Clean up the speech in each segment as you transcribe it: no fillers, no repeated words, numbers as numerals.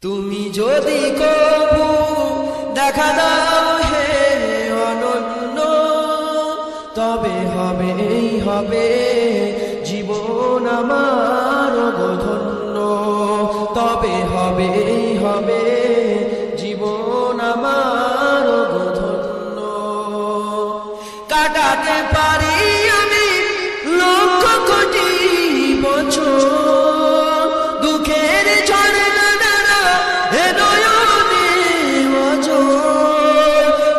তুমি যদি কবু দেখা দাও হে অনন্য, তবে হবে জীবন আমার ধন্য, তবে হবে জীবন আমার ধন্য। কাটাতে পারি আমি লক্ষ কোটি বছর, দুঃখের ঝড়ে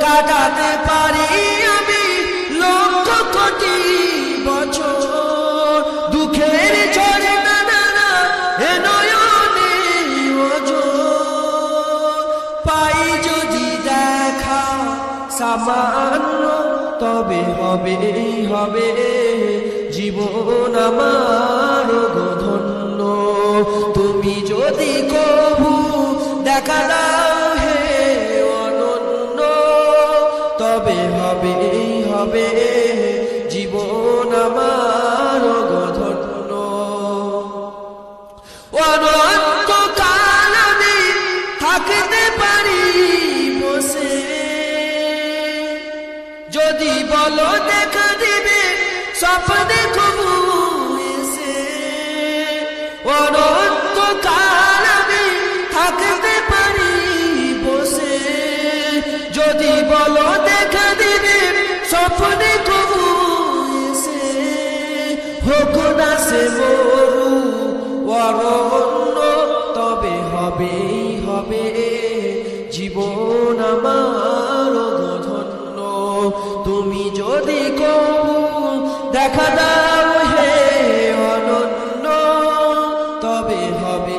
কাটাতে পারি আমি লক্ষ কোটি বছর, দুঃখের ঝড়ে নয়নে পাই যদি দেখা সামান্য, তবে হবে জীবন আমার ধন্য। তুমি যদি কবু দেখা দাও হে অনন্য, তবে হবে জীবন আমার ধন্য। অনন্তকাল আমি থাকতে পারি বসে, যদি বলো দেখা দিবে স্বপ্নে কবু এসে। অনন্তকাল আমি থাকতে পারি বসে, যদি বলো দেখা দিবে স্বপ্নে কবু এসে। হোক না সে মরু অরণ্য, তবে হবে জীবন আমার ধন্য। তুমি যদি কবু দেখা দাও হে অনন্য, তবে হবে